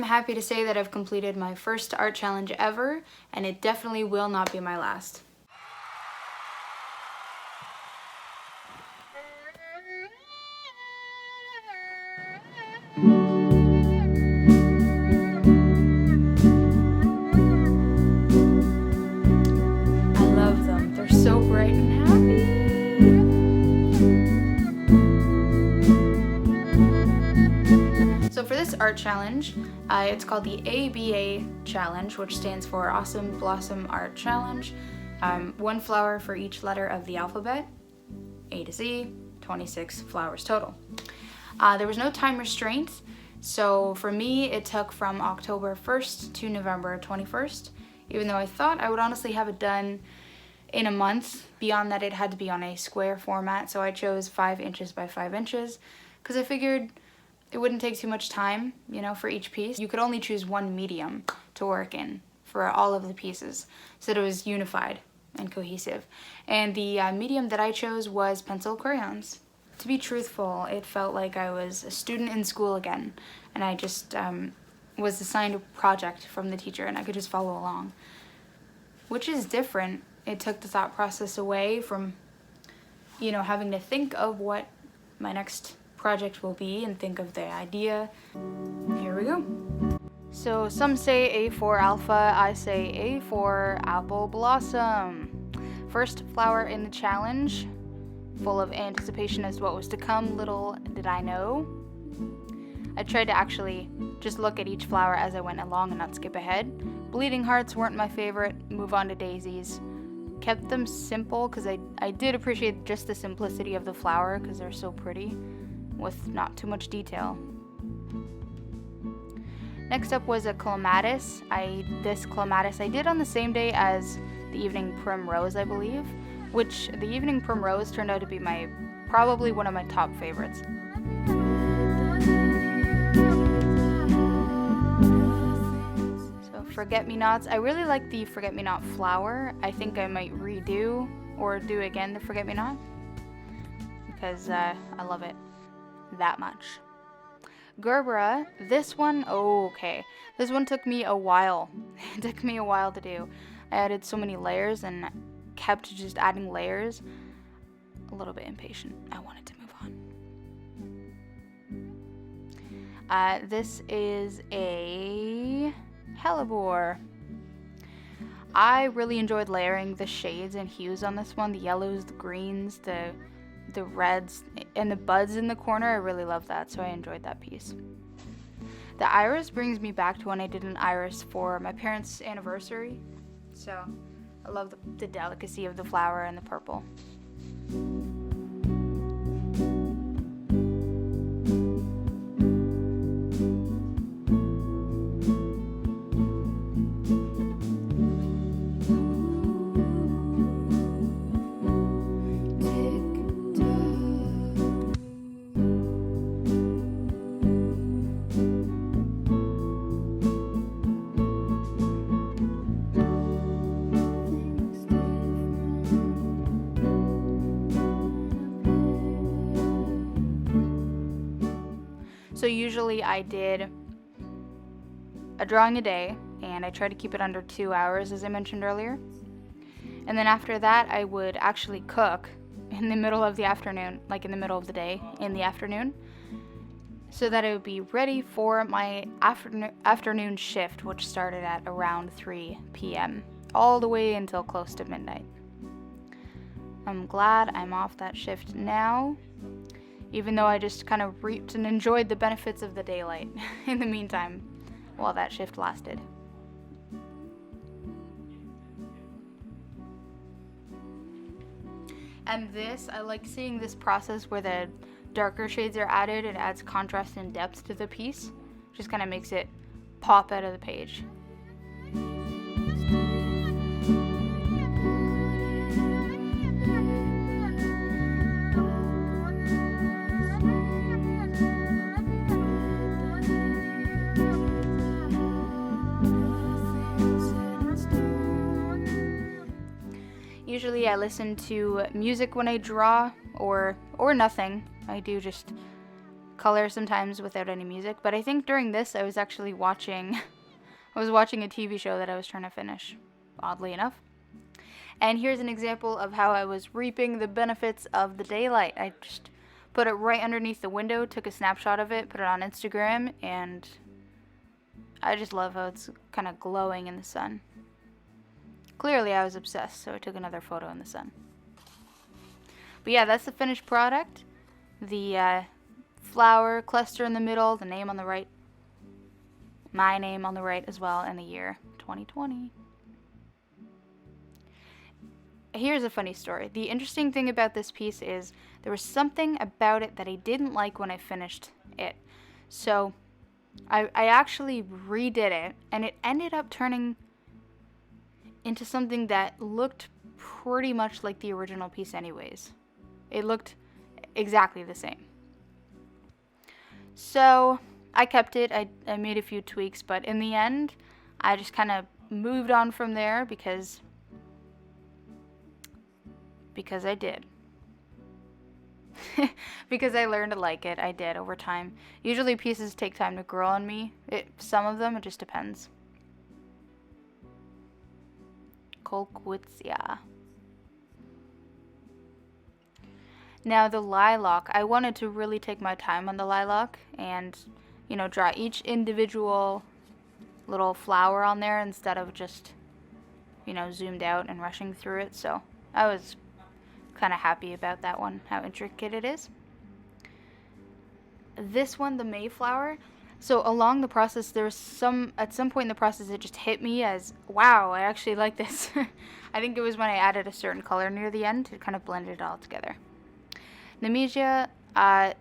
I'm happy to say that I've completed my first art challenge ever, and it definitely will not be my last. I love them. They're so bright and happy. So for this art challenge, it's called the ABA challenge, which stands for Awesome Blossom Art Challenge. One flower for each letter of the alphabet, A to Z, 26 flowers total. There was no time restraint, so for me it took from October 1st to November 21st, even though I thought I would honestly have it done in a month. Beyond that, it had to be on a square format, so I chose 5 inches by 5 inches because I figured it wouldn't take too much time, for each piece. You could only choose one medium to work in for all of the pieces, so that it was unified and cohesive. And the medium that I chose was pencil crayons. To be truthful, it felt like I was a student in school again, and I just was assigned a project from the teacher and I could just follow along, which is different. It took the thought process away from, having to think of what my next project will be and think of the idea. Here we go. So some say A for alpha, I say A for apple blossom. First flower in the challenge, full of anticipation as to what was to come. Little did I know. I tried to actually just look at each flower as I went along and not skip ahead. Bleeding hearts weren't my favorite. Move on to daisies. Kept them simple because I did appreciate just the simplicity of the flower because they're so pretty with not too much detail. Next up was a clematis. This clematis I did on the same day as the evening primrose, I believe, which the evening primrose turned out to be probably one of my top favorites. So forget-me-nots. I really like the forget-me-not flower. I think I might redo or do again the forget-me-not because I love it that much. Gerbera, this one took me a while. It took me a while to do. I added so many layers and kept just adding layers. A little bit impatient. I wanted to move on. This is a hellebore. I really enjoyed layering the shades and hues on this one. The yellows, the greens, the reds, and the buds in the corner. I really love that, so I enjoyed that piece. The iris brings me back to when I did an iris for my parents' anniversary. So I love the delicacy of the flower and the purple. So usually I did a drawing a day, and I try to keep it under 2 hours, as I mentioned earlier. And then after that, I would actually cook in the middle of the afternoon, like in the middle of the day, in the afternoon, so that I would be ready for my afternoon shift, which started at around 3 p.m., all the way until close to midnight. I'm glad I'm off that shift now, even though I just kind of reaped and enjoyed the benefits of the daylight in the meantime while that shift lasted. And I like seeing this process where the darker shades are added. It adds contrast and depth to the piece. Just kind of makes it pop out of the page. Usually I listen to music when I draw, or nothing. I do just color sometimes without any music, but I think during this I was actually watching I was watching a TV show that I was trying to finish, oddly enough. And here's an example of how I was reaping the benefits of the daylight. I just put it right underneath the window, took a snapshot of it, put it on Instagram, and I just love how it's kind of glowing in the sun. Clearly I was obsessed, so I took another photo in the sun. But yeah, that's the finished product. The flower cluster in the middle, the name on the right, my name on the right as well, and the year 2020. Here's a funny story. The interesting thing about this piece is there was something about it that I didn't like when I finished it. So I actually redid it, and it ended up turning into something that looked pretty much like the original piece anyways. It looked exactly the same. So I kept it. I made a few tweaks, but in the end, I just kind of moved on from there because I did. Because I learned to like it. I did over time. Usually pieces take time to grow on me. Some of them, it just depends. Kolkwitsia. Now the lilac, I wanted to really take my time on the lilac and, draw each individual little flower on there instead of just, zoomed out and rushing through it. So I was kind of happy about that one, how intricate it is. This one, the Mayflower, so along the process at some point in the process it just hit me as, wow, I actually like this. I think it was when I added a certain color near the end, it kind of blended it all together. Nemesia, I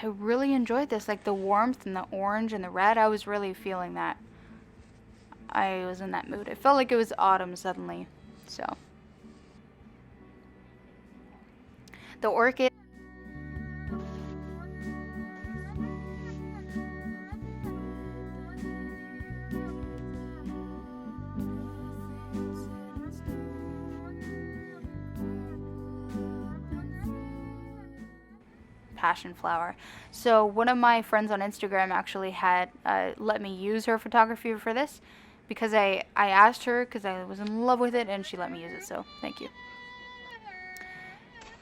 really enjoyed this, like the warmth and the orange and the red. I was really feeling that. I was in that mood. It felt like it was autumn suddenly, so. The orchid. Passionflower. So one of my friends on Instagram actually had let me use her photography for this because I asked her because I was in love with it and she let me use it, so thank you.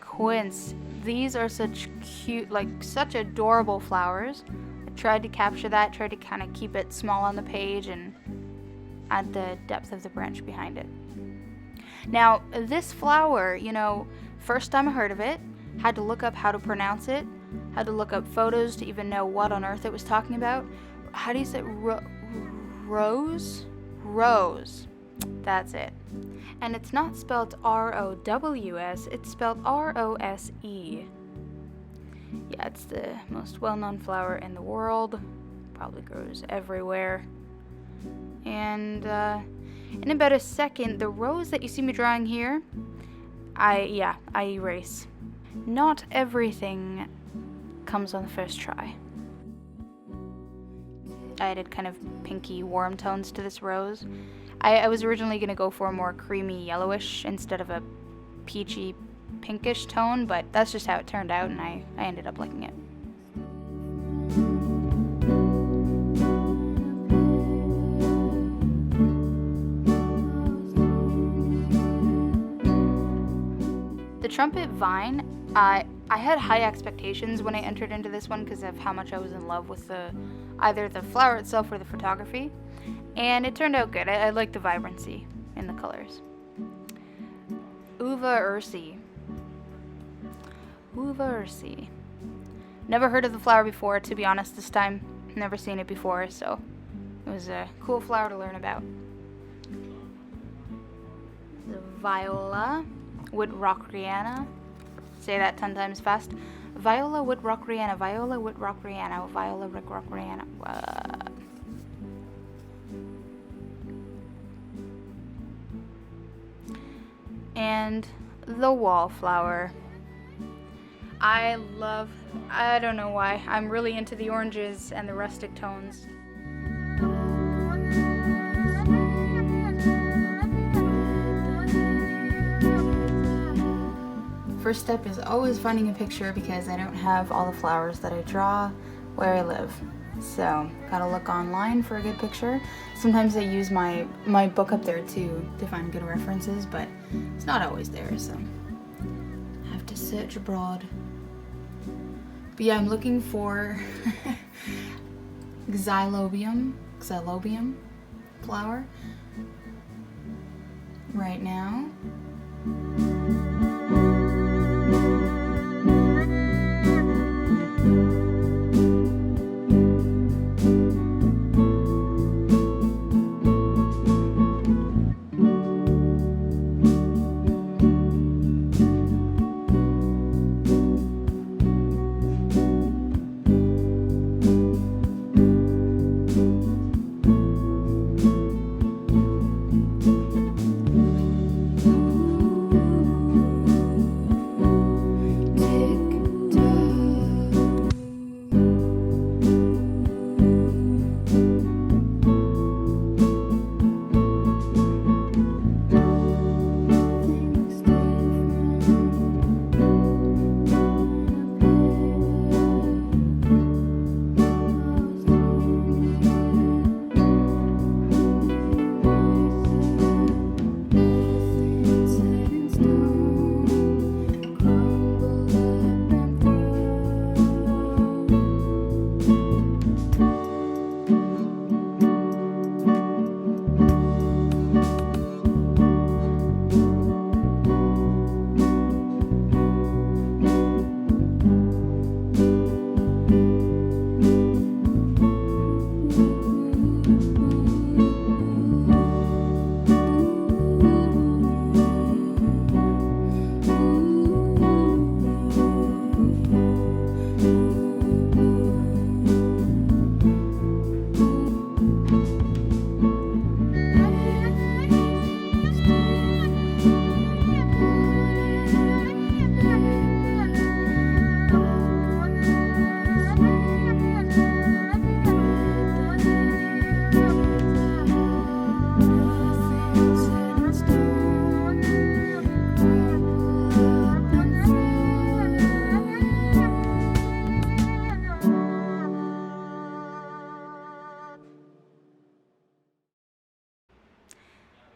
Quince. These are such cute, such adorable flowers. I tried to capture that, tried to kind of keep it small on the page and add the depth of the branch behind it. Now, this flower, first time I heard of it, had to look up how to pronounce it, had to look up photos to even know what on earth it was talking about. How do you say rose? Rose. That's it. And it's not spelled R-O-W-S, it's spelled R-O-S-E. Yeah, it's the most well-known flower in the world. Probably grows everywhere. And in about a second, the rose that you see me drawing here, I erase. Not everything comes on the first try. I added kind of pinky warm tones to this rose. I was originally going to go for a more creamy yellowish instead of a peachy pinkish tone, but that's just how it turned out, and I ended up liking it. The trumpet vine, I had high expectations when I entered into this one because of how much I was in love with either the flower itself or the photography, and it turned out good. I like the vibrancy in the colors. Uva ursi. Never heard of the flower before, to be honest, this time. Never seen it before, so it was a cool flower to learn about. The Viola Whitrockriana. Say that 10 times fast. Viola Whitrockriana, Viola Whitrockriana, Viola Whitrockriana. And the wallflower. I don't know why, I'm really into the oranges and the rustic tones. First step is always finding a picture because I don't have all the flowers that I draw. where I live. So gotta look online for a good picture. Sometimes I use my book up there too to find good references, but it's not always there, so I have to search abroad. But yeah, I'm looking for xylobium flower right now.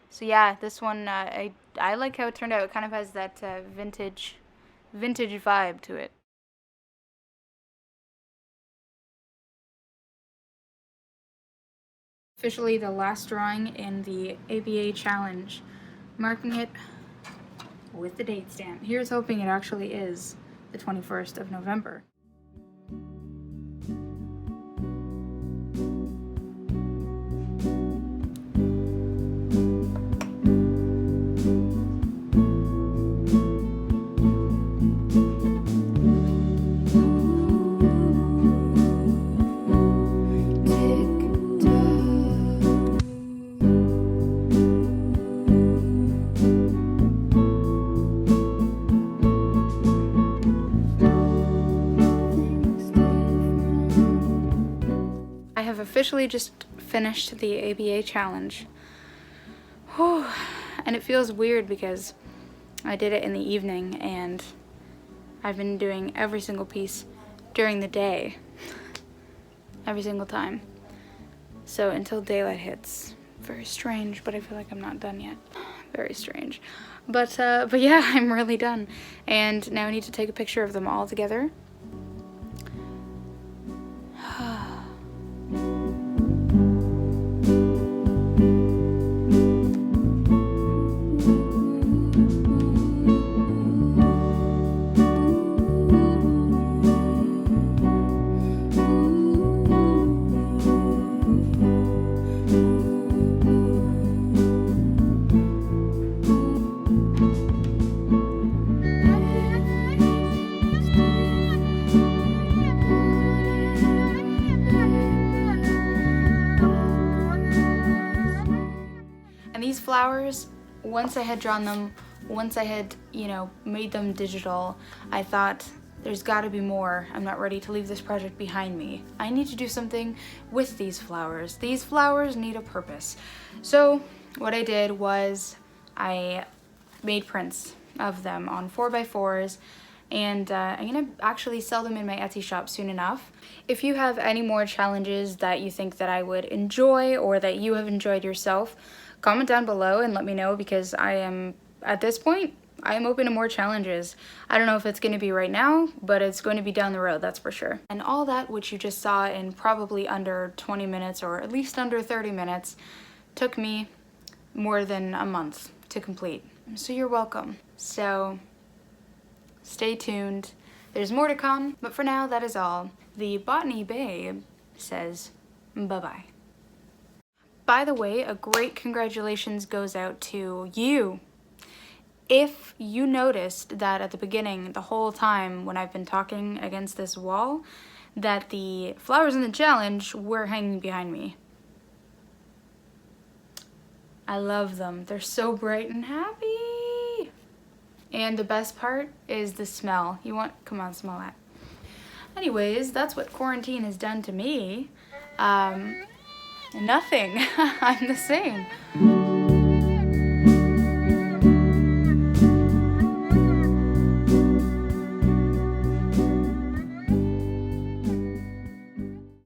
So yeah, this one I like how it turned out. It kind of has that vintage vibe to it. Officially the last drawing in the ABA challenge, marking it with the date stamp. Here's hoping it actually is the 21st of November. I have officially just finished the ABA challenge. Whew. And it feels weird because I did it in the evening and I've been doing every single piece during the day. Every single time. So until daylight hits. Very strange, but I feel like I'm not done yet. Very strange. But yeah, I'm really done. And now I need to take a picture of them all together. These flowers, once I had drawn them, once I had, made them digital, I thought there's got to be more. I'm not ready to leave this project behind me. I need to do something with these flowers. These flowers need a purpose. So what I did was I made prints of them on 4x4s and I'm gonna actually sell them in my Etsy shop soon enough. If you have any more challenges that you think that I would enjoy or that you have enjoyed yourself, comment down below and let me know, because I am, at this point, I am open to more challenges. I don't know if it's going to be right now, but it's going to be down the road, that's for sure. And all that which you just saw in probably under 20 minutes, or at least under 30 minutes, took me more than a month to complete. So you're welcome. So stay tuned. There's more to come, but for now, that is all. The Botany Babe says bye-bye. By the way, a great congratulations goes out to you. If you noticed that at the beginning, the whole time when I've been talking against this wall, that the flowers in the challenge were hanging behind me. I love them. They're so bright and happy. And the best part is the smell. Come on, smell that. Anyways, that's what quarantine has done to me. Nothing. I'm the same.